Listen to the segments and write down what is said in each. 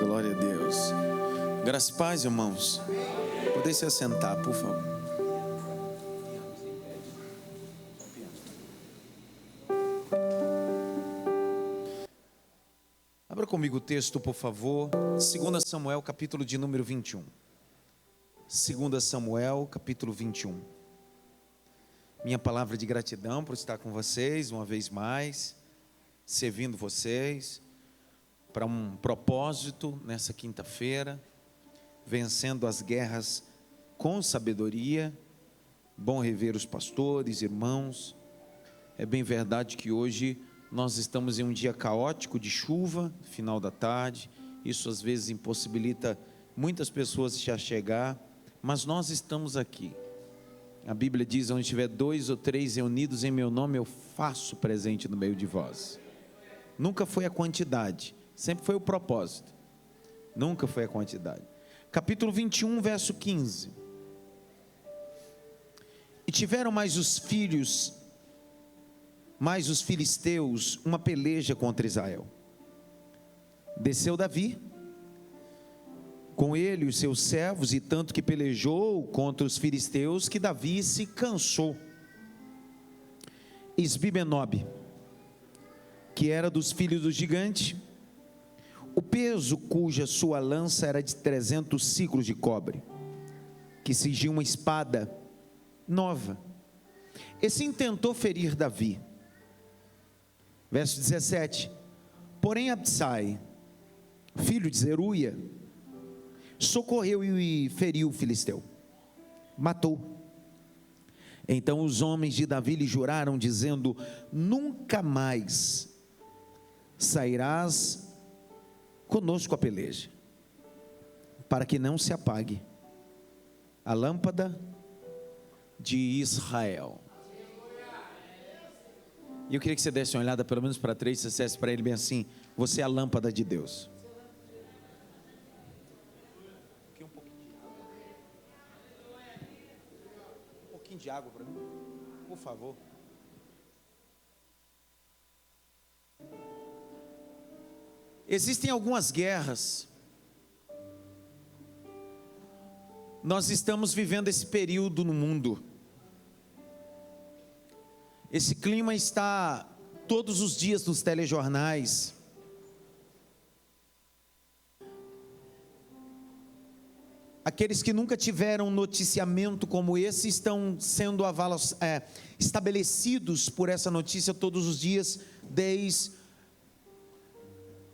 Glória a Deus. Graça e paz, irmãos. Podem se assentar, por favor. Abra comigo o texto, por favor. 2 Samuel, capítulo de número 21. 2 Samuel, capítulo 21. Minha palavra de gratidão por estar com vocês uma vez mais, servindo vocês para um propósito nessa quinta-feira, vencendo as guerras com sabedoria. Bom rever os pastores, irmãos. É bem verdade que hoje nós estamos em um dia caótico de chuva, final da tarde. Isso às vezes impossibilita muitas pessoas de chegar, mas nós estamos aqui. A Bíblia diz: onde tiver 2 ou 3 reunidos em meu nome, eu faço presente no meio de vós. Nunca foi a quantidade, sempre foi o propósito. Nunca foi a quantidade. Capítulo 21, verso 15. E tiveram mais os filisteus, uma peleja contra Israel. Desceu Davi, com ele os seus servos, e tanto que pelejou contra os filisteus, que Davi se cansou. Isbi-Benob, que era dos filhos do gigante, o peso cuja sua lança era de 300 ciclos de cobre, que cingia uma espada nova. Esse intentou ferir Davi. Verso 17. Porém Absai, filho de Zeruia, socorreu e feriu o filisteu, matou. Então os homens de Davi lhe juraram, dizendo: nunca mais sairás conosco a peleja, para que não se apague a lâmpada de Israel. E eu queria que você desse uma olhada pelo menos para 3, você dissesse para ele bem assim: você é a lâmpada de Deus. Um pouquinho de água para mim, por favor. Existem algumas guerras. Nós estamos vivendo esse período no mundo. Esse clima está todos os dias nos telejornais. Aqueles que nunca tiveram um noticiamento como esse estão sendo estabelecidos por essa notícia todos os dias, desde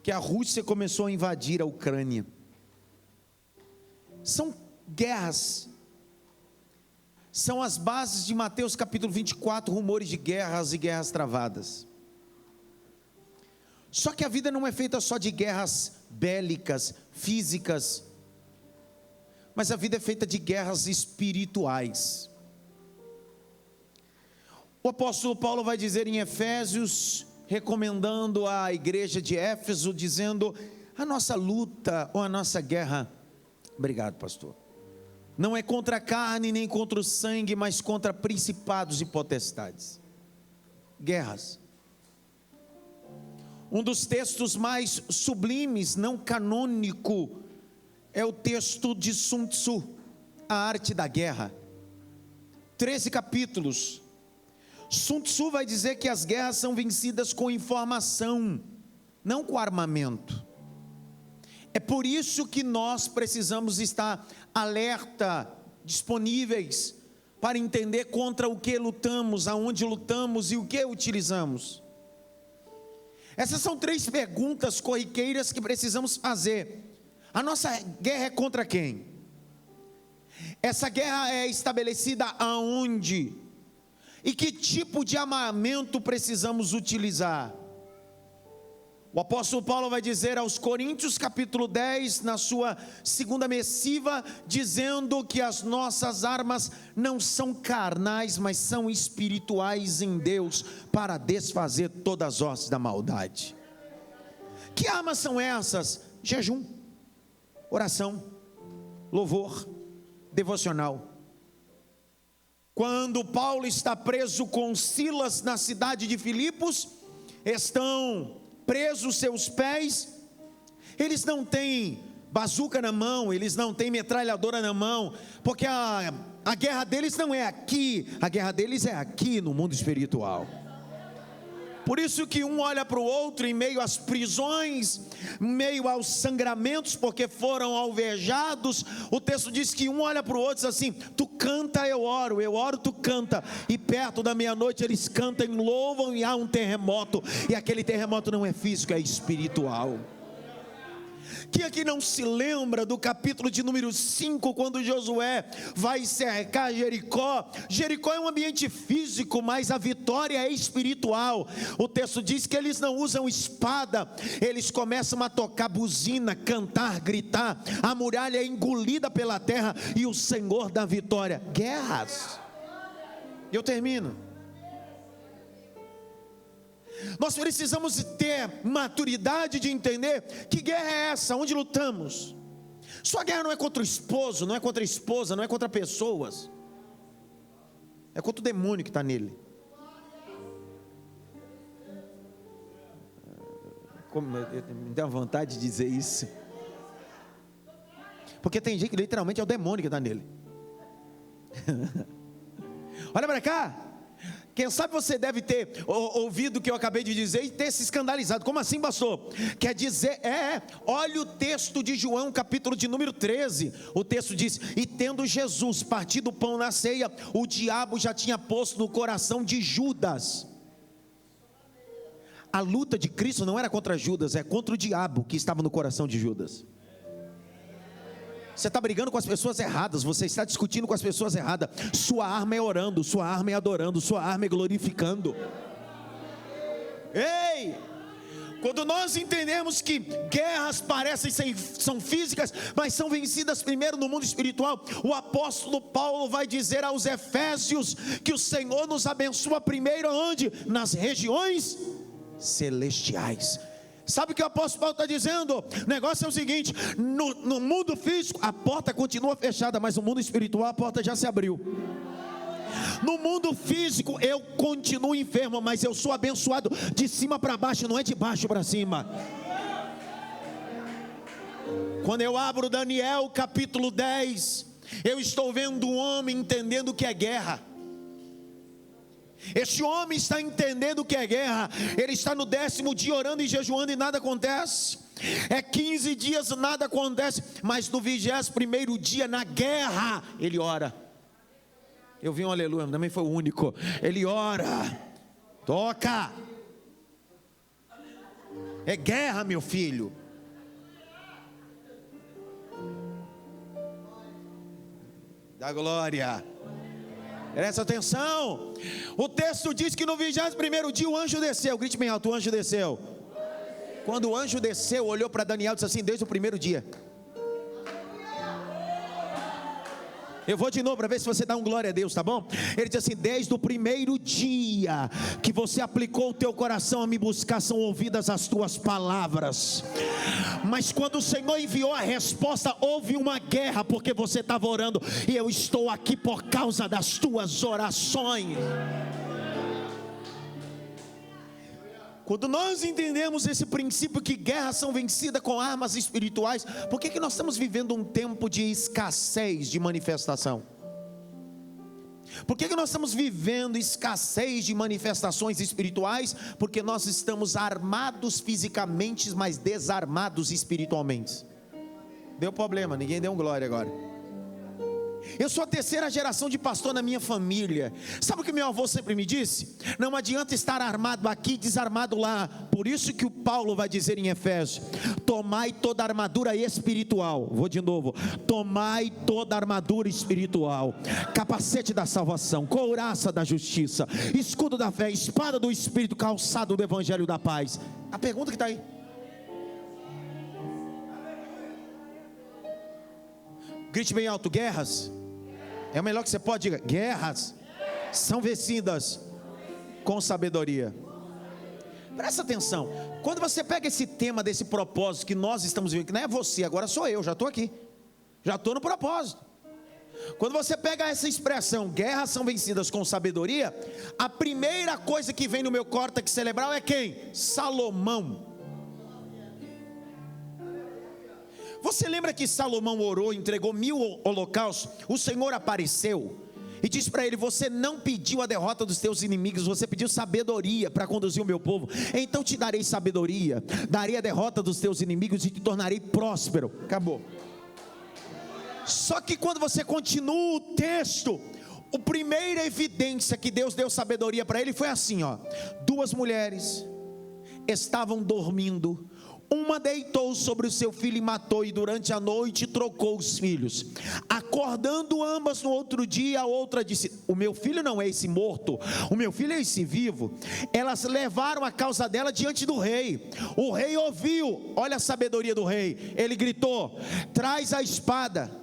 que a Rússia começou a invadir a Ucrânia. São guerras. São as bases de Mateus capítulo 24, rumores de guerras e guerras travadas. Só que a vida não é feita só de guerras bélicas, físicas, mas a vida é feita de guerras espirituais. O apóstolo Paulo vai dizer em Efésios, recomendando à igreja de Éfeso, dizendo: a nossa luta ou a nossa guerra, obrigado pastor, não é contra a carne nem contra o sangue, mas contra principados e potestades. Guerras. Um dos textos mais sublimes, não canônico, é o texto de Sun Tzu, A Arte da Guerra. 13 capítulos. Sun Tzu vai dizer que as guerras são vencidas com informação, não com armamento. É por isso que nós precisamos estar alerta, disponíveis, para entender contra o que lutamos, aonde lutamos e o que utilizamos. Essas são 3 perguntas corriqueiras que precisamos fazer. A nossa guerra é contra quem? Essa guerra é estabelecida aonde? E que tipo de armamento precisamos utilizar? O apóstolo Paulo vai dizer aos Coríntios capítulo 10, na sua segunda missiva, dizendo que as nossas armas não são carnais, mas são espirituais em Deus, para desfazer todas as hostes da maldade. Que armas são essas? Jejum, oração, louvor, devocional. Quando Paulo está preso com Silas na cidade de Filipos, estão presos seus pés, Eles não têm bazuca na mão, eles não têm metralhadora na mão, porque a guerra deles não é aqui, a guerra deles é aqui no mundo espiritual. Por isso que um olha para o outro em meio às prisões, em meio aos sangramentos, porque foram alvejados. O texto diz que um olha para o outro e diz assim: tu canta, eu oro, tu canta. E perto da meia-noite eles cantam, louvam, e há um terremoto. E aquele terremoto não é físico, é espiritual. Quem aqui não se lembra do capítulo de número 5, quando Josué vai cercar Jericó? Jericó é um ambiente físico, mas a vitória é espiritual. O texto diz que eles não usam espada, eles começam a tocar buzina, cantar, gritar. A muralha é engolida pela terra e o Senhor dá vitória. Guerras. E eu termino. Nós precisamos ter maturidade de entender que guerra é essa, onde lutamos. Sua guerra não é contra o esposo, não é contra a esposa, não é contra pessoas, é contra o demônio que está nele. Me dá vontade de dizer isso, porque tem gente que literalmente é o demônio que está nele. Olha para cá. Quem sabe você deve ter ouvido o que eu acabei de dizer e ter se escandalizado. Como assim, pastor? Quer dizer, olha o texto de João, capítulo de número 13. O texto diz: e tendo Jesus partido o pão na ceia, o diabo já tinha posto no coração de Judas. A luta de Cristo não era contra Judas, é contra o diabo que estava no coração de Judas. Você está brigando com as pessoas erradas, você está discutindo com as pessoas erradas. Sua arma é orando, sua arma é adorando, sua arma é glorificando. Ei! Quando nós entendemos que guerras parecem são físicas, mas são vencidas primeiro no mundo espiritual, o apóstolo Paulo vai dizer aos Efésios que o Senhor nos abençoa primeiro onde? Nas regiões celestiais. Sabe o que o apóstolo Paulo está dizendo? O negócio é o seguinte: no mundo físico a porta continua fechada, mas no mundo espiritual a porta já se abriu. No mundo físico eu continuo enfermo, mas eu sou abençoado de cima para baixo, não é de baixo para cima. Quando eu abro Daniel capítulo 10, eu estou vendo um homem entendendo o que é guerra. Este homem está entendendo o que é guerra. Ele está no 10º dia orando e jejuando e nada acontece. É 15 dias, nada acontece. Mas no 21º dia, na guerra, ele ora. Eu vi um aleluia, também foi o único. Ele ora. Toca. É guerra, meu filho. Dá glória. Presta atenção. O texto diz que no 21º dia o anjo desceu. Grite bem alto: o anjo desceu. Quando o anjo desceu, olhou para Daniel e disse assim: desde o primeiro dia. Eu vou de novo para ver se você dá um glória a Deus, tá bom? Ele diz assim: desde o primeiro dia que você aplicou o teu coração a me buscar, são ouvidas as tuas palavras. Mas quando o Senhor enviou a resposta, houve uma guerra, porque você estava orando, e eu estou aqui por causa das tuas orações. Quando nós entendemos esse princípio que guerras são vencidas com armas espirituais, por que nós estamos vivendo um tempo de escassez de manifestação? Por que nós estamos vivendo escassez de manifestações espirituais? Porque nós estamos armados fisicamente, mas desarmados espiritualmente. Deu problema, ninguém deu um glória agora. Eu sou a terceira geração de pastor na minha família. Sabe o que meu avô sempre me disse? Não adianta estar armado aqui e desarmado lá. Por isso que o Paulo vai dizer em Efésios: tomai toda a armadura espiritual. Vou de novo: tomai toda a armadura espiritual, capacete da salvação, couraça da justiça, escudo da fé, espada do Espírito, calçado do evangelho da paz. A pergunta que está aí: grite bem alto: guerras. É o melhor que você pode dizer: guerras são vencidas com sabedoria. Presta atenção. Quando você pega esse tema desse propósito que nós estamos vivendo, que não é você, agora sou eu, já estou aqui, já estou no propósito. Quando você pega essa expressão, guerras são vencidas com sabedoria, a primeira coisa que vem no meu córtex cerebral é quem? Salomão. Você lembra que Salomão orou, entregou 1000 holocaustos? O Senhor apareceu e disse para ele: você não pediu a derrota dos teus inimigos, você pediu sabedoria para conduzir o meu povo. Então te darei sabedoria, darei a derrota dos teus inimigos e te tornarei próspero. Acabou. Só que quando você continua o texto, a primeira evidência que Deus deu sabedoria para ele foi assim, ó: 2 mulheres estavam dormindo, uma deitou sobre o seu filho e matou, e durante a noite trocou os filhos. Acordando ambas no outro dia, a outra disse: o meu filho não é esse morto, o meu filho é esse vivo. Elas levaram a causa dela diante do rei. O rei ouviu, olha a sabedoria do rei. Ele gritou: traz a espada.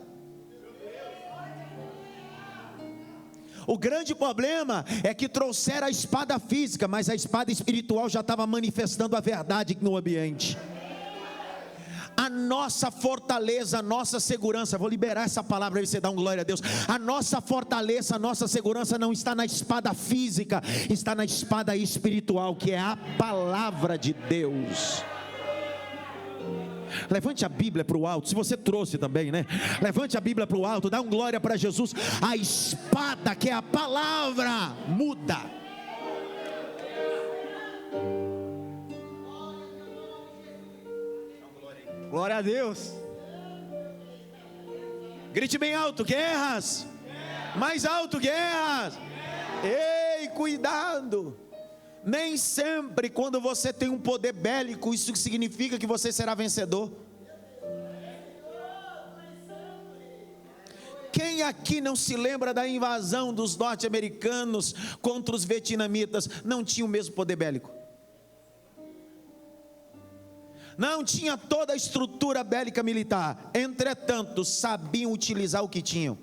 O grande problema é que trouxeram a espada física, mas a espada espiritual já estava manifestando a verdade no ambiente. A nossa fortaleza, a nossa segurança, vou liberar essa palavra aí, você dá um glória a Deus. A nossa fortaleza, a nossa segurança não está na espada física, está na espada espiritual, que é a palavra de Deus. Levante a Bíblia para o alto, se você trouxe também, né? Levante a Bíblia para o alto, dá um glória para Jesus. A espada, que é a palavra, muda. Glória a Deus. Grite bem alto: guerras. Mais alto: guerras. Ei, cuidado. Nem sempre quando você tem um poder bélico, isso significa que você será vencedor. Quem aqui não se lembra da invasão dos norte-americanos contra os vietnamitas? Não tinha o mesmo poder bélico, não tinha toda a estrutura bélica militar, entretanto sabiam utilizar o que tinham.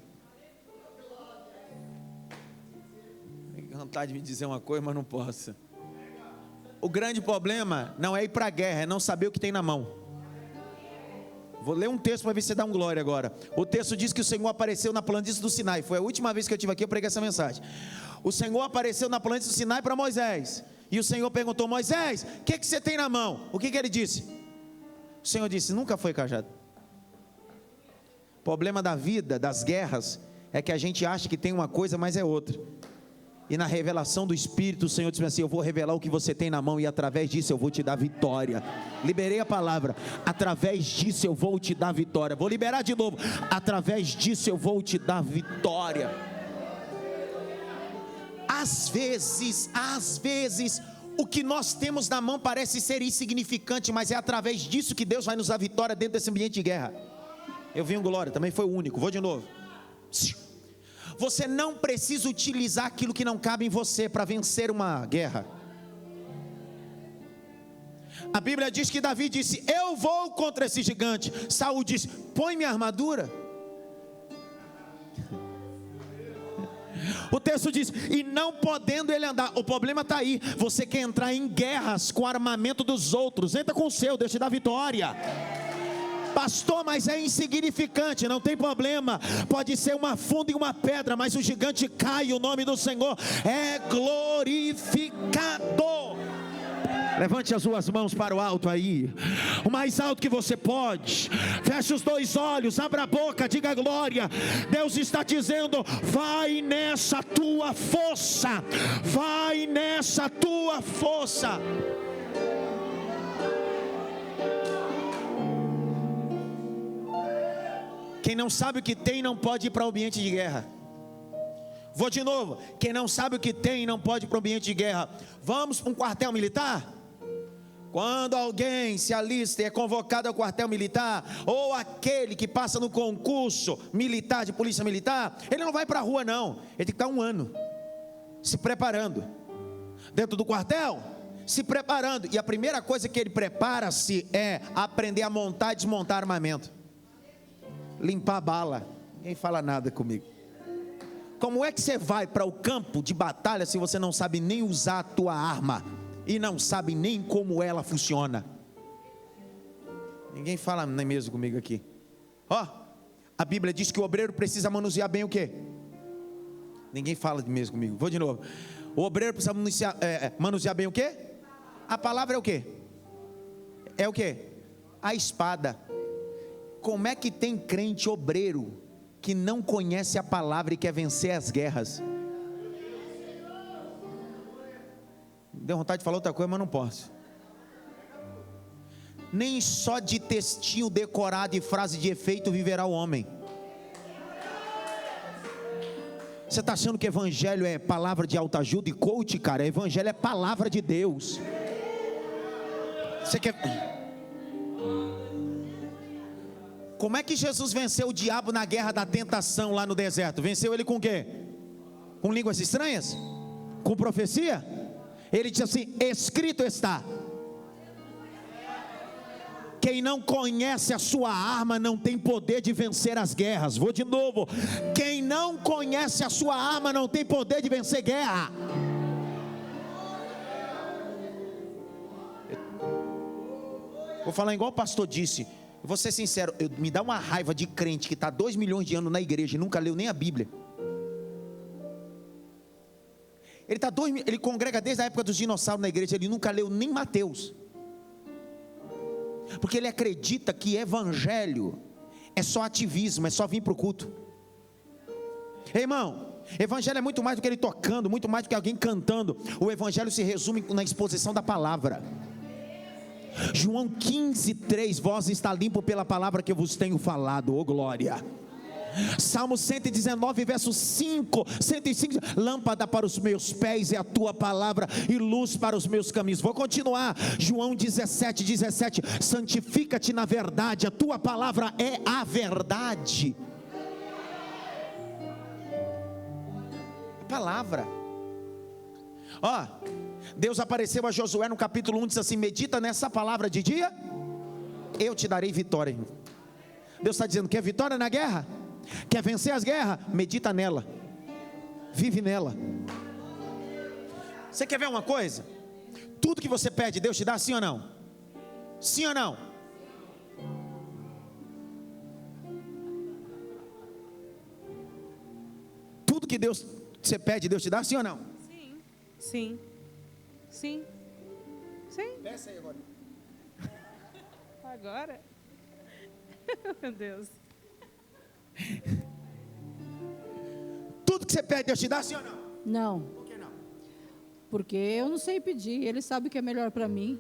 Tenho vontade de me dizer uma coisa, mas não posso. O grande problema não é ir para a guerra, é não saber o que tem na mão. Vou ler um texto para ver se você dá um glória agora. O texto diz que o Senhor apareceu na planície do Sinai. Foi a última vez que eu estive aqui, eu preguei essa mensagem. O Senhor apareceu na planície do Sinai para Moisés. E o Senhor perguntou: Moisés, o que você tem na mão? O que ele disse? O Senhor disse: nunca foi cajado. O problema da vida, das guerras, é que a gente acha que tem uma coisa, mas é outra. E na revelação do Espírito, o Senhor disse assim: eu vou revelar o que você tem na mão, e através disso eu vou te dar vitória. Liberei a palavra: através disso eu vou te dar vitória. Vou liberar de novo: através disso eu vou te dar vitória. Às vezes, o que nós temos na mão parece ser insignificante, mas é através disso que Deus vai nos dar vitória dentro desse ambiente de guerra. Eu vi um glória, também foi o único. Vou de novo. Você não precisa utilizar aquilo que não cabe em você para vencer uma guerra. A Bíblia diz que Davi disse: eu vou contra esse gigante. Saul disse: põe minha armadura. O texto diz: e não podendo ele andar. O problema está aí. Você quer entrar em guerras com o armamento dos outros. Entra com o seu, Deus te dá vitória. Pastor, mas é insignificante. Não tem problema, pode ser uma funda e uma pedra, mas o gigante cai, o nome do Senhor é glorificado. Levante as suas mãos para o alto aí, o mais alto que você pode. Feche os 2 olhos, abra a boca, diga glória. Deus está dizendo: vai nessa tua força, vai nessa tua força. Quem não sabe o que tem não pode ir para o ambiente de guerra. Vou de novo: quem não sabe o que tem não pode ir para o ambiente de guerra. Vamos para um quartel militar? Quando alguém se alista e é convocado ao quartel militar, ou aquele que passa no concurso militar, de polícia militar, ele não vai para a rua não, ele tem que estar 1 ano se preparando dentro do quartel, se preparando. E a primeira coisa que ele prepara-se é aprender a montar e desmontar armamento, limpar a bala. Ninguém fala nada comigo. Como é que você vai para o campo de batalha se você não sabe nem usar a tua arma e não sabe nem como ela funciona? Ninguém fala nem mesmo comigo aqui. Ó, a Bíblia diz que o obreiro precisa manusear bem o quê? Ninguém fala mesmo comigo. Vou de novo. O obreiro precisa manusear bem o quê? A palavra é o quê? É o quê? A espada. Como é que tem crente obreiro que não conhece a palavra e quer vencer as guerras? Deu vontade de falar outra coisa, mas não posso. Nem só de textinho decorado e frase de efeito viverá o homem. Você está achando que evangelho é palavra de autoajuda e coach, cara? Evangelho é palavra de Deus. Você quer... Como é que Jesus venceu o diabo na guerra da tentação lá no deserto? Venceu ele com o quê? Com línguas estranhas? Com profecia? Ele disse assim: escrito está. Quem não conhece a sua arma não tem poder de vencer as guerras. Vou de novo. Quem não conhece a sua arma não tem poder de vencer guerra. Vou falar igual o pastor disse. Vou ser sincero, me dá uma raiva de crente que está 2 milhões de anos na igreja e nunca leu nem a Bíblia. Ele congrega desde a época dos dinossauros na igreja, ele nunca leu nem Mateus. Porque ele acredita que evangelho é só ativismo, é só vir para o culto. Irmão, evangelho é muito mais do que ele tocando, muito mais do que alguém cantando. O evangelho se resume na exposição da palavra. João 15:3, vós está limpo pela palavra que eu vos tenho falado, ô glória. Salmo 119, verso 5, 105, lâmpada para os meus pés é a tua palavra e luz para os meus caminhos. Vou continuar, João 17, santifica-te na verdade, a tua palavra é a verdade. A palavra, ó, Deus apareceu a Josué no capítulo 1, diz assim: medita nessa palavra de dia, eu te darei vitória. Deus está dizendo: quer vitória na guerra? Quer vencer as guerras? Medita nela, vive nela. Você quer ver uma coisa? Tudo que você pede, Deus te dá, sim ou não? Sim ou não? Tudo que você pede, Deus te dá, sim ou não? Sim, sim, sim, sim. Peça aí agora. Agora? Meu Deus. Tudo que você pede, Deus te dá, sim ou não? Não, Por que não? porque eu não sei pedir, Ele sabe o que é melhor para mim.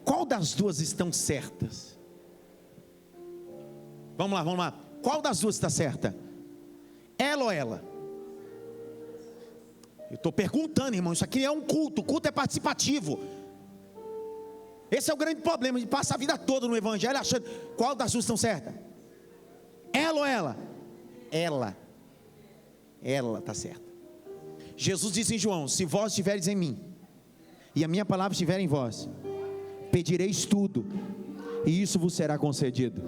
Qual das duas estão certas? Vamos lá. Qual das duas está certa? Ela ou ela? Eu estou perguntando, irmão. Isso aqui é um culto. O culto é participativo. Esse é o grande problema. De passar a vida toda no evangelho achando qual das duas estão certas. Ela ou ela? Ela está certa. Jesus disse em João: se vós estiveres em mim e a minha palavra estiver em vós, pedireis tudo e isso vos será concedido.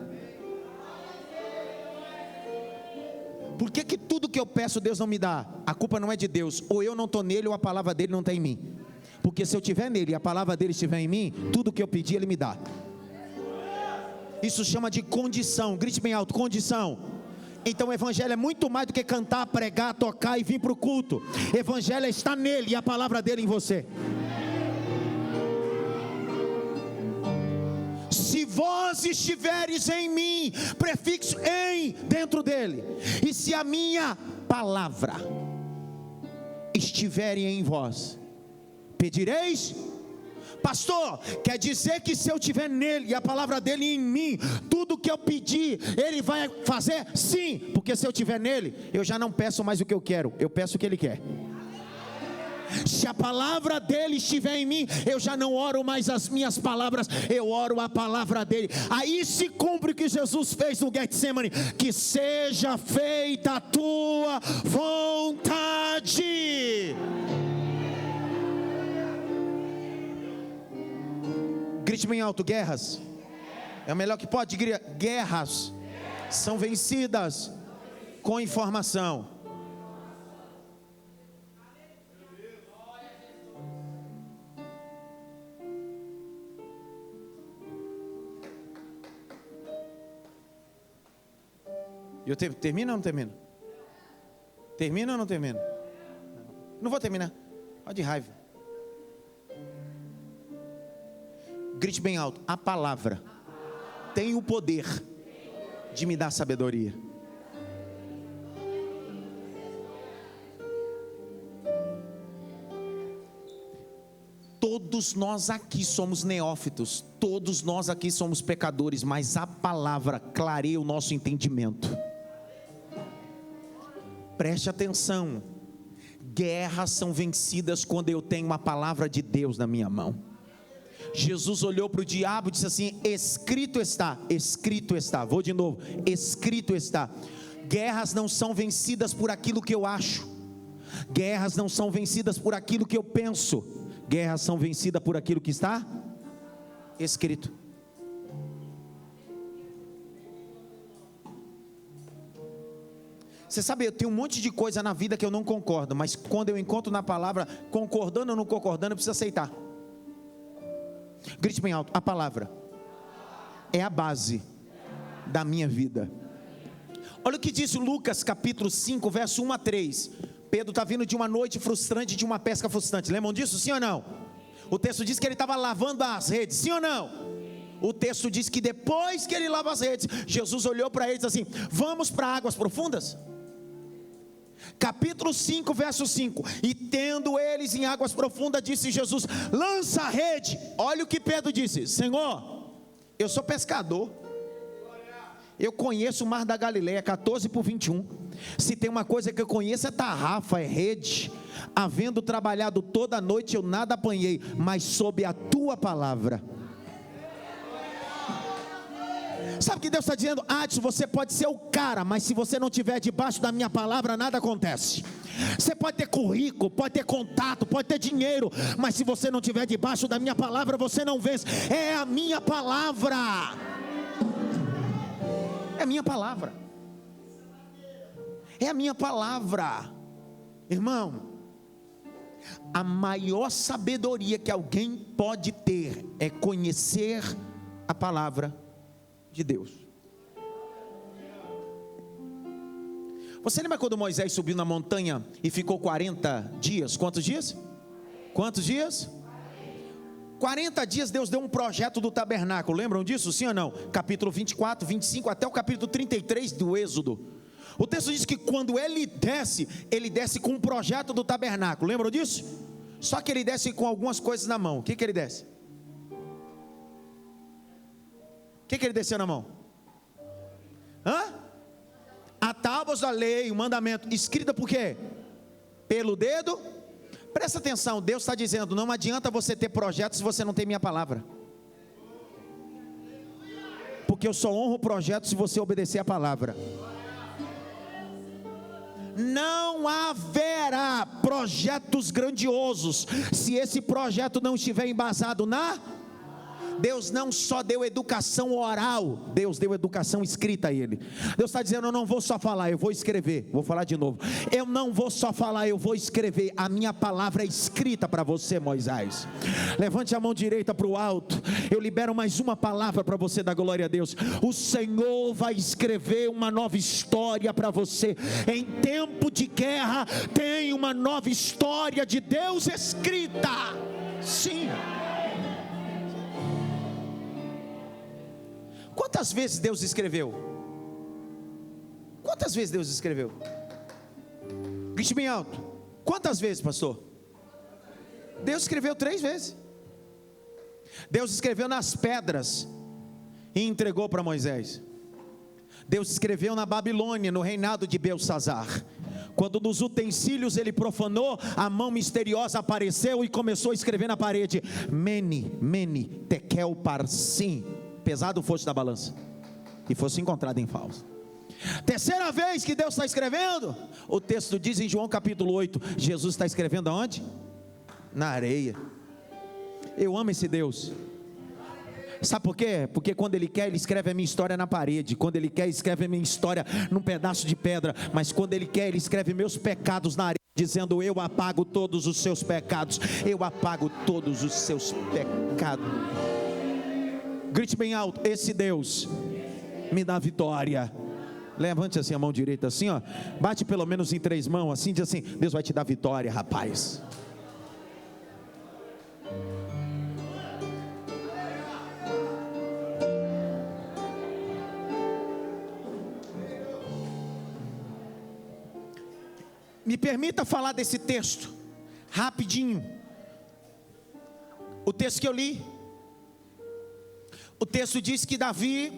Por que tudo que eu peço Deus não me dá? A culpa não é de Deus. Ou eu não estou nele ou a palavra dele não está em mim. Porque se eu estiver nele e a palavra dele estiver em mim, tudo que eu pedir ele me dá. Isso chama de condição. Grite bem alto: condição. Então o evangelho é muito mais do que cantar, pregar, tocar e vir para o culto. Evangelho é estar nele e a palavra dele em você. Se vós estiveres em mim, prefixo em, dentro dele, e se a minha palavra estiver em vós, pedireis. Pastor, quer dizer que se eu estiver nele e a palavra dele em mim, tudo que eu pedir, ele vai fazer? Sim, porque se eu estiver nele, eu já não peço mais o que eu quero, eu peço o que ele quer. Se a palavra dele estiver em mim, eu já não oro mais as minhas palavras, eu oro a palavra dele. Aí se cumpre o que Jesus fez no Getsemane: que seja feita a tua vontade. Grite bem alto: guerras. É o melhor que pode. Guerras são vencidas com informação. Termina ou não termina? Termina ou não termina? Não vou terminar. Olha de raiva. Grite bem alto: a palavra tem o poder de me dar sabedoria. Todos nós aqui somos neófitos, todos nós aqui somos pecadores, mas a palavra clareia o nosso entendimento. Preste atenção: guerras são vencidas quando eu tenho uma palavra de Deus na minha mão. Jesus olhou para o diabo e disse assim: escrito está, escrito está. Vou de novo: escrito está. Guerras não são vencidas por aquilo que eu acho, guerras não são vencidas por aquilo que eu penso, guerras são vencidas por aquilo que está escrito. Você sabe, eu tenho um monte de coisa na vida que eu não concordo, mas quando eu encontro na palavra, concordando ou não concordando, eu preciso aceitar. Grite bem alto: a palavra é a base da minha vida. Olha o que diz Lucas capítulo 5, verso 1 a 3. Pedro está vindo de uma noite frustrante, de uma pesca frustrante. Lembram disso, sim ou não? O texto diz que ele estava lavando as redes, sim ou não? O texto diz que depois que ele lava as redes, Jesus olhou para ele e disse assim: vamos para águas profundas? Capítulo 5, verso 5. E tendo eles em águas profundas, disse Jesus: lança a rede. Olha o que Pedro disse: Senhor, eu sou pescador, eu conheço o mar da Galileia, 14:21. Se tem uma coisa que eu conheço é tarrafa, é rede. Havendo trabalhado toda a noite, eu nada apanhei, mas sob a tua palavra. Sabe o que Deus está dizendo? Adson, você pode ser o cara, mas se você não estiver debaixo da minha palavra, nada acontece. Você pode ter currículo, pode ter contato, pode ter dinheiro, mas se você não estiver debaixo da minha palavra, você não vence. É a minha palavra. É a minha palavra. É a minha palavra. Irmão, a maior sabedoria que alguém pode ter é conhecer a palavra de Deus. Você lembra quando Moisés subiu na montanha e ficou 40 dias? Quantos dias? Quantos dias? 40 dias Deus deu um projeto do tabernáculo. Lembram disso, sim ou não? Capítulo 24, 25 até o capítulo 33 do Êxodo. O texto diz que quando ele desce com um projeto do tabernáculo. Lembram disso? Só que ele desce com algumas coisas na mão. O que ele desce? O que ele desceu na mão? A tábuas da lei, o mandamento, escrita por quê? Pelo dedo. Presta atenção, Deus está dizendo: não adianta você ter projetos se você não tem minha palavra. Porque eu só honro o projeto se você obedecer a palavra. Não haverá projetos grandiosos se esse projeto não estiver embasado na... Deus não só deu educação oral, Deus deu educação escrita a ele. Deus está dizendo: eu não vou só falar, eu vou escrever. Vou falar de novo: eu não vou só falar, eu vou escrever. A minha palavra é escrita para você, Moisés. Levante a mão direita para o alto. Eu libero mais uma palavra para você, da glória a Deus. O Senhor vai escrever uma nova história para você. Em tempo de guerra tem uma nova história de Deus escrita. Sim. Quantas vezes Deus escreveu? Quantas vezes Deus escreveu? Grite bem alto: quantas vezes, pastor? Deus escreveu 3 vezes. Deus escreveu nas pedras e entregou para Moisés. Deus escreveu na Babilônia, no reinado de Belsazar. Quando nos utensílios ele profanou, a mão misteriosa apareceu e começou a escrever na parede: Mene, Mene, Tekel, Parsim. Pesado fosse da balança e fosse encontrado em falso. Terceira vez que Deus está escrevendo, o texto diz em João capítulo 8, Jesus está escrevendo aonde? Na areia. Eu amo esse Deus. Sabe por quê? Porque quando Ele quer, Ele escreve a minha história na parede. Quando Ele quer, Ele escreve a minha história num pedaço de pedra. Mas quando Ele quer, Ele escreve meus pecados na areia, dizendo: eu apago todos os seus pecados. Eu apago todos os seus pecados. Grite bem alto: esse Deus me dá vitória. Levante assim a mão direita, assim, ó. Bate pelo menos em 3 mãos, assim, diz assim: Deus vai te dar vitória, rapaz. Me permita falar desse texto, rapidinho. O texto que eu li, o texto diz que Davi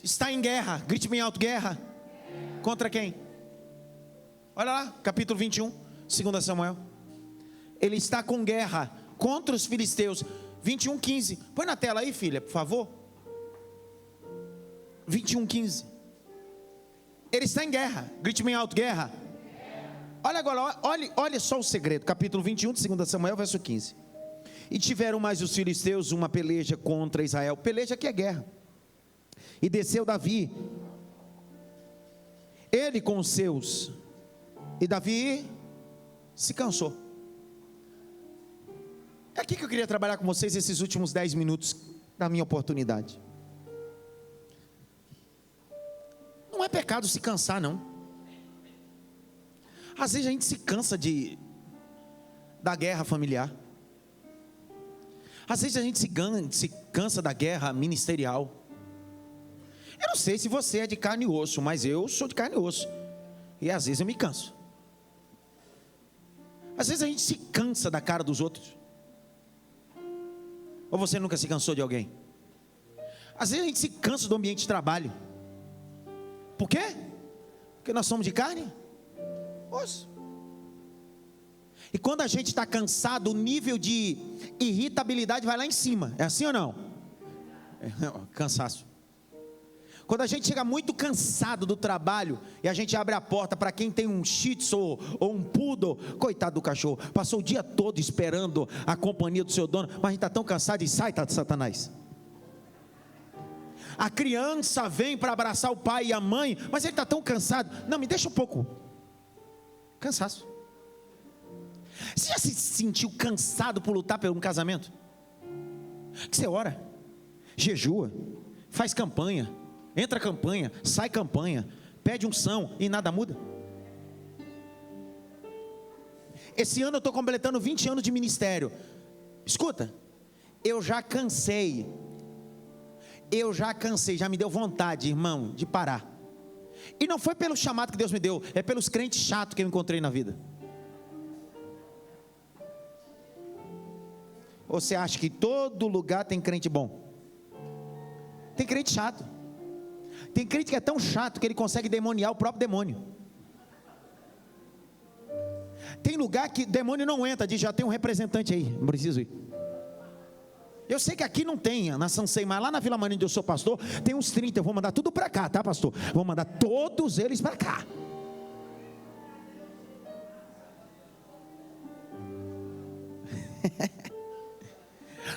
está em guerra. Grite bem alto: guerra. Contra quem? Olha lá, capítulo 21, 2 Samuel. Ele está com guerra contra os filisteus. 21:15. Põe na tela aí, filha, por favor. 21:15. Ele está em guerra. Grite bem alto: guerra. Olha agora, olha só o segredo. Capítulo 21 de 2 Samuel, verso 15. E tiveram mais os filisteus uma peleja contra Israel. Peleja que é guerra. E desceu Davi, ele com os seus. E Davi se cansou. É aqui que eu queria trabalhar com vocês esses últimos 10 minutos da minha oportunidade. Não é pecado se cansar, não. Às vezes a gente se cansa da guerra familiar. Às vezes a gente se cansa da guerra ministerial. Eu não sei se você é de carne e osso, mas eu sou de carne e osso. E às vezes eu me canso. Às vezes a gente se cansa da cara dos outros. Ou você nunca se cansou de alguém? Às vezes a gente se cansa do ambiente de trabalho. Por quê? Porque nós somos de carne? Osso. E quando a gente está cansado, o nível de irritabilidade vai lá em cima. É assim ou não? Cansaço. Quando a gente chega muito cansado do trabalho e a gente abre a porta para quem tem um shih tzu ou um poodle, coitado do cachorro, passou o dia todo esperando a companhia do seu dono, mas a gente está tão cansado e sai, tá, Satanás. A criança vem para abraçar o pai e a mãe, mas ele está tão cansado. Não, me deixa um pouco. Cansaço. Você já se sentiu cansado por lutar por um casamento? Que você ora, jejua, faz campanha, entra campanha, sai campanha, pede unção e nada muda? Esse ano eu estou completando 20 anos de ministério. Escuta, eu já cansei, já me deu vontade, irmão, de parar. E não foi pelo chamado que Deus me deu, é pelos crentes chatos que eu encontrei na vida. Ou você acha que todo lugar tem crente bom? Tem crente chato. Tem crente que é tão chato que ele consegue demoniar o próprio demônio. Tem lugar que demônio não entra, diz: já tem um representante aí, não preciso ir. Eu sei que aqui não tem, na Sansei, mas lá na Vila Marinha onde eu sou pastor, tem uns 30, eu vou mandar tudo para cá, tá, pastor? Vou mandar todos eles para cá.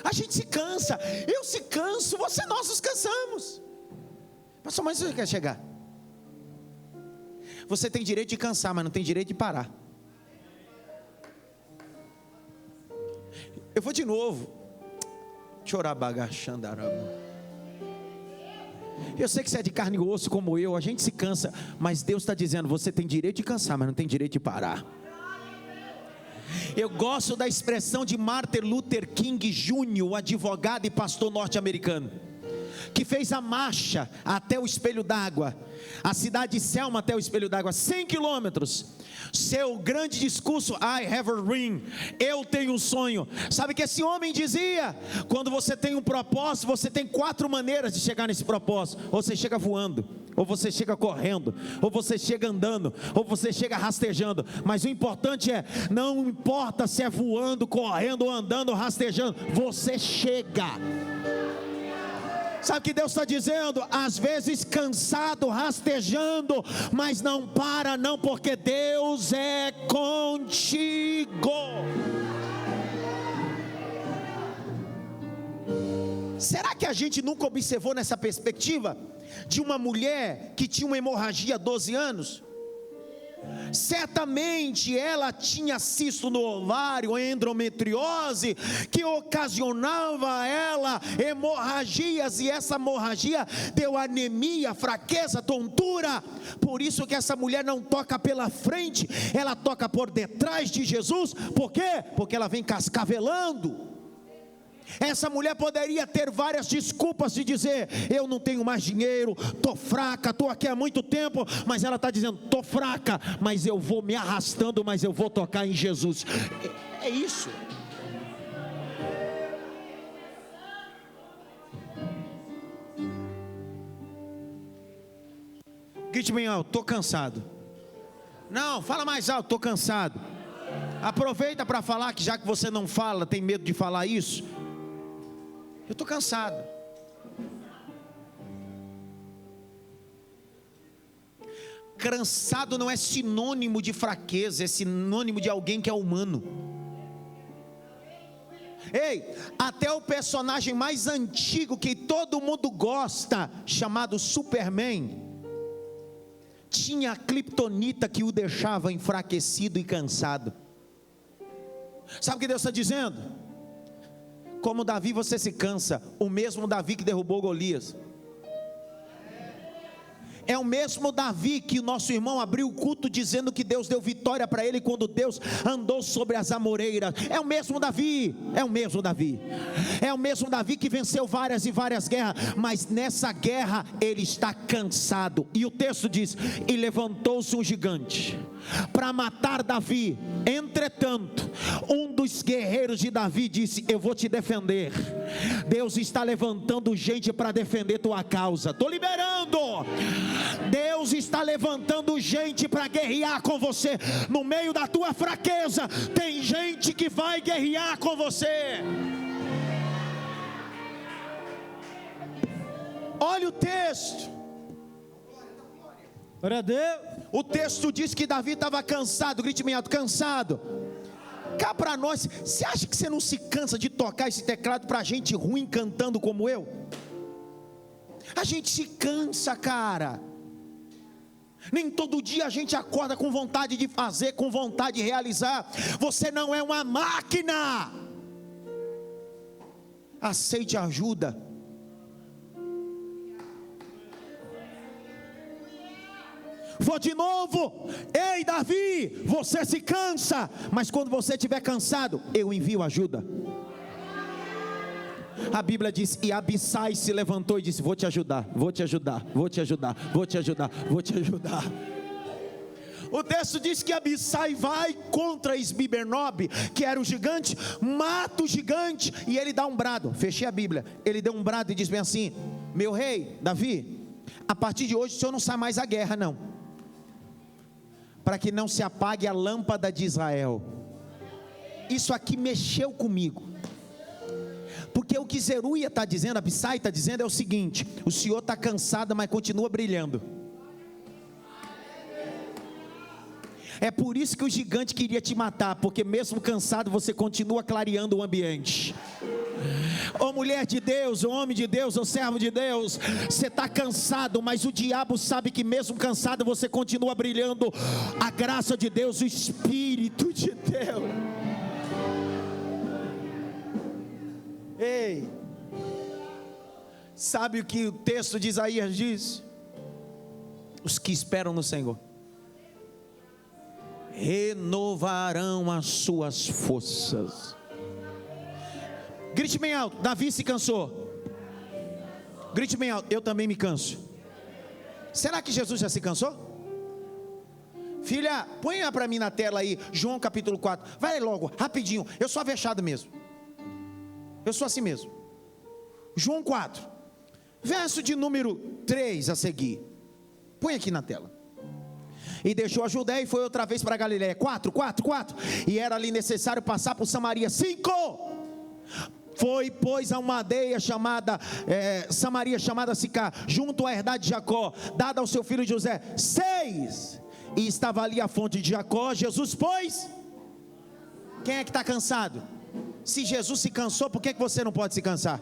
A gente se cansa, eu se canso, nós nos cansamos. Pastor, mas você quer chegar? Você tem direito de cansar, mas não tem direito de parar. Eu vou de novo. Eu sei que você é de carne e osso como eu, a gente se cansa, mas Deus está dizendo: você tem direito de cansar, mas não tem direito de parar. Eu gosto da expressão de Martin Luther King Jr., o advogado e pastor norte-americano, que fez a marcha até o Espelho d'Água, a cidade de Selma até o Espelho d'Água, 100 quilômetros. Seu grande discurso: I have a dream, eu tenho um sonho. Sabe o que esse homem dizia? Quando você tem um propósito, você tem 4 maneiras de chegar nesse propósito: ou você chega voando, ou você chega correndo, ou você chega andando, ou você chega rastejando. Mas o importante é, não importa se é voando, correndo, ou andando, ou rastejando, você chega. Sabe o que Deus está dizendo? Às vezes cansado, rastejando, mas não para não, porque Deus é contigo. Será que a gente nunca observou nessa perspectiva de uma mulher que tinha uma hemorragia há 12 anos? Certamente ela tinha cisto no ovário, endometriose, que ocasionava a ela hemorragias, e essa hemorragia deu anemia, fraqueza, tontura. Por isso que essa mulher não toca pela frente, ela toca por detrás de Jesus. Por quê? Porque ela vem cascavelando. Essa mulher poderia ter várias desculpas de dizer: eu não tenho mais dinheiro, estou fraca, estou aqui há muito tempo. Mas ela está dizendo: estou fraca, mas eu vou me arrastando, mas eu vou tocar em Jesus. É isso. Grite bem alto: estou cansado. Não, fala mais alto: estou cansado. Aproveita para falar, que já que você não fala, tem medo de falar isso. Eu estou cansado. Cansado não é sinônimo de fraqueza, é sinônimo de alguém que é humano. Ei, até o personagem mais antigo que todo mundo gosta, chamado Superman, tinha a criptonita que o deixava enfraquecido e cansado. Sabe o que Deus está dizendo? Como Davi você se cansa, o mesmo Davi que derrubou Golias. É o mesmo Davi que o nosso irmão abriu o culto dizendo que Deus deu vitória para ele quando Deus andou sobre as amoreiras. É o mesmo Davi, é o mesmo Davi. É o mesmo Davi que venceu várias e várias guerras, mas nessa guerra ele está cansado. E o texto diz: e levantou-se um gigante para matar Davi. Entretanto, um dos guerreiros de Davi disse: eu vou te defender. Deus está levantando gente para defender tua causa. Estou liberando. Deus está levantando gente para guerrear com você. No meio da tua fraqueza, tem gente que vai guerrear com você. Olha o texto. Glória a Deus. O texto diz que Davi estava cansado. Grite bem alto: cansado. Cá para nós, você acha que você não se cansa de tocar esse teclado para gente ruim cantando como eu? A gente se cansa, cara. Nem todo dia a gente acorda com vontade de fazer, com vontade de realizar. Você não é uma máquina. Aceite ajuda. Vou de novo. Ei, Davi, você se cansa, mas quando você estiver cansado, eu envio ajuda. A Bíblia diz: e Abissai se levantou e disse: vou te ajudar, vou te ajudar, vou te ajudar, vou te ajudar, vou te ajudar. O texto diz que Abissai vai contra Esbibenob, que era o gigante, mata o gigante e ele dá um brado. Fechei a Bíblia. Ele deu um brado e diz bem assim: meu rei, Davi, a partir de hoje o senhor não sai mais à guerra não, para que não se apague a lâmpada de Israel. Isso aqui mexeu comigo, porque o que Zeruia está dizendo, Abissai está dizendo é o seguinte: o senhor está cansado, mas continua brilhando. É por isso que o gigante queria te matar, porque mesmo cansado você continua clareando o ambiente. Ô mulher de Deus, ô homem de Deus, ô servo de Deus, você está cansado, mas o diabo sabe que mesmo cansado você continua brilhando a graça de Deus, o Espírito de Deus. Ei, sabe o que o texto de Isaías diz? Os que esperam no Senhor renovarão as suas forças. Grite bem alto: Davi se cansou. Grite bem alto: eu também me canso. Será que Jesus já se cansou? Filha, põe para mim na tela aí, João capítulo 4. Vai logo, rapidinho. Eu sou avexado mesmo. Eu sou assim mesmo. João 4, verso de número 3 a seguir. Põe aqui na tela. E deixou a Judéia e foi outra vez para a Galiléia. 4. E era ali necessário passar por Samaria. 5. Foi, pois, a uma aldeia chamada Samaria, chamada Sicar, junto à herdade de Jacó, dada ao seu filho José. 6. E estava ali a fonte de Jacó. Jesus, pois, quem é que está cansado? Se Jesus se cansou, por que você não pode se cansar?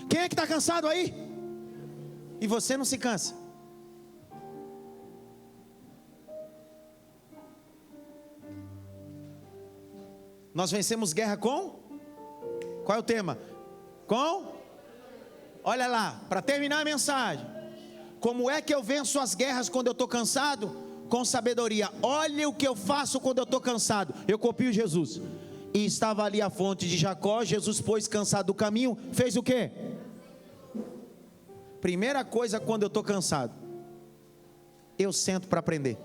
Quem é que está cansado aí? E você não se cansa? Nós vencemos guerra com? Qual é o tema? Com? Olha lá, para terminar a mensagem. Como é que eu venço as guerras quando eu estou cansado? com sabedoria. Olha o que eu faço quando eu estou cansado. Eu copio Jesus. E estava ali a fonte de Jacó. Jesus, pois cansado do caminho, fez o quê? Primeira coisa, quando eu estou cansado, eu sento para aprender.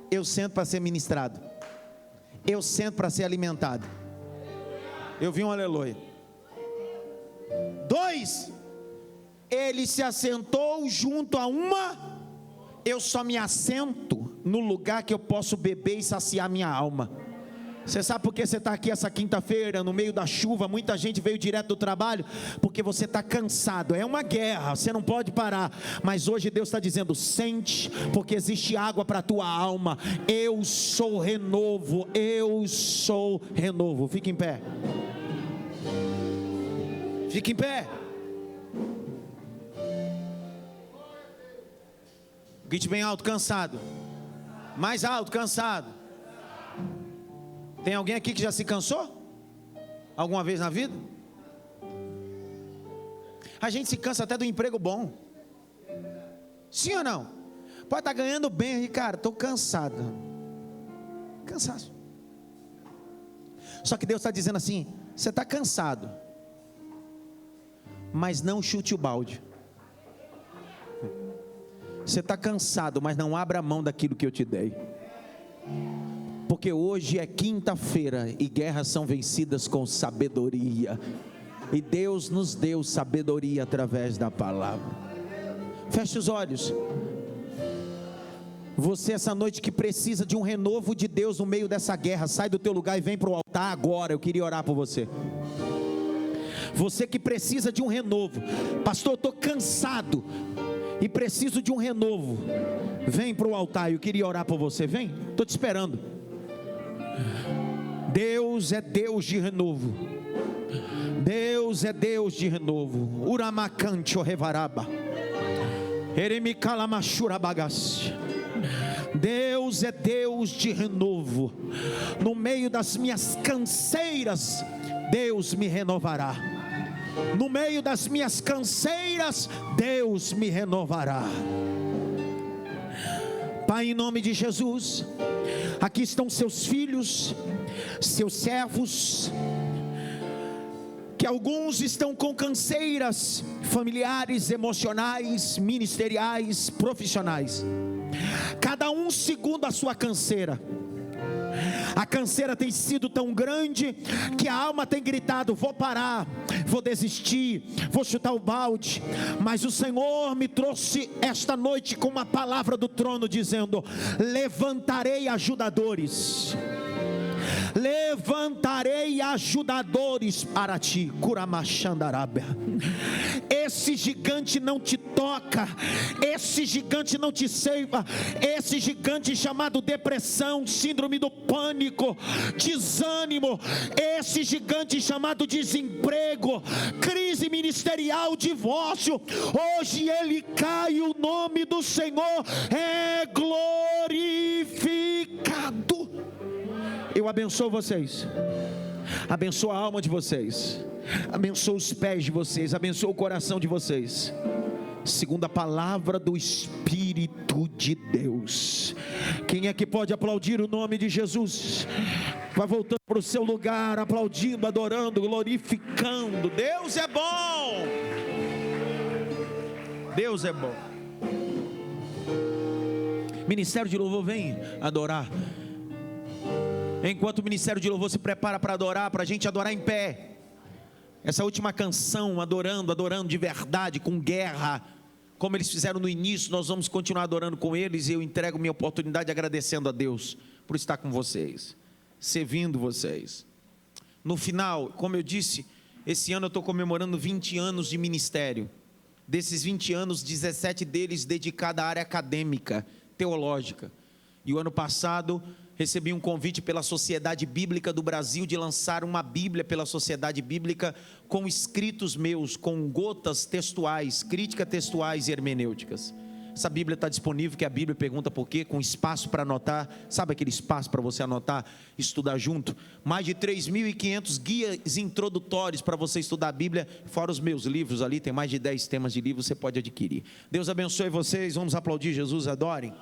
Eu sento para ser ministrado. Eu sento para ser alimentado. Eu vi um aleluia. 2, ele se assentou junto a uma. Eu só me assento no lugar que eu posso beber e saciar minha alma. Você sabe por que você está aqui essa quinta-feira, no meio da chuva? Muita gente veio direto do trabalho, porque você está cansado. É uma guerra, você não pode parar. Mas hoje Deus está dizendo: sente, porque existe água para a tua alma. Eu sou renovo, eu sou renovo. Fique em pé. Fique em pé. Grite bem alto, cansado. Mais alto, cansado. Tem alguém aqui que já se cansou? Alguma vez na vida? A gente se cansa até do emprego bom. Sim ou não? Pode estar ganhando bem aí, cara, estou cansado. Cansaço. Só que Deus está dizendo assim: você está cansado, mas não chute o balde. Você está cansado, mas não abra mão daquilo que eu te dei. Porque hoje é quinta-feira e guerras são vencidas com sabedoria. E Deus nos deu sabedoria através da palavra. Feche os olhos. Você essa noite que precisa de um renovo de Deus no meio dessa guerra, sai do teu lugar e vem para o altar agora. Eu queria orar por você. Você que precisa de um renovo. Pastor, eu estou cansado e preciso de um renovo. Vem para o altar, eu queria orar por você. Vem, estou te esperando. Deus é Deus de renovo. Deus é Deus de renovo. Uramacante o revaraba. Eremicalamachura bagasse. Deus é Deus de renovo. No meio das minhas canseiras, Deus me renovará. No meio das minhas canseiras, Deus me renovará. Pai, em nome de Jesus, aqui estão seus filhos, seus servos, que alguns estão com canseiras familiares, emocionais, ministeriais, profissionais, cada um segundo a sua canseira. A canseira tem sido tão grande que a alma tem gritado: vou parar, vou desistir, vou chutar o balde. Mas o Senhor me trouxe esta noite com uma palavra do trono dizendo: levantarei ajudadores. Levantarei ajudadores para ti. Kuramachandarabia. Esse gigante não te toca, esse gigante não te ceifa, esse gigante chamado depressão, síndrome do pânico, desânimo, esse gigante chamado desemprego, crise ministerial, divórcio, hoje ele cai, o nome do Senhor é glorificado. Eu abençoo vocês, abençoo a alma de vocês, abençoo os pés de vocês, abençoo o coração de vocês, segundo a palavra do Espírito de Deus. Quem é que pode aplaudir o nome de Jesus? Vai voltando para o seu lugar, aplaudindo, adorando, glorificando. Deus é bom, Deus é bom. Ministério de louvor, vem adorar. Enquanto o ministério de louvor se prepara para adorar, para a gente adorar em pé, essa última canção, adorando de verdade, com guerra, como eles fizeram no início, nós vamos continuar adorando com eles. E eu entrego minha oportunidade agradecendo a Deus por estar com vocês, servindo vocês. No final, como eu disse, esse ano eu estou comemorando 20 anos de ministério. Desses 20 anos, 17 deles dedicados à área acadêmica, teológica. E o ano passado recebi um convite pela Sociedade Bíblica do Brasil de lançar uma Bíblia pela Sociedade Bíblica com escritos meus, com gotas textuais, críticas textuais e hermenêuticas. Essa Bíblia está disponível, que é a Bíblia Pergunta Por Quê, com espaço para anotar. Sabe aquele espaço para você anotar, estudar junto? Mais de 3.500 guias introdutórios para você estudar a Bíblia, fora os meus livros ali, tem mais de 10 temas de livro, você pode adquirir. Deus abençoe vocês, vamos aplaudir Jesus, adorem.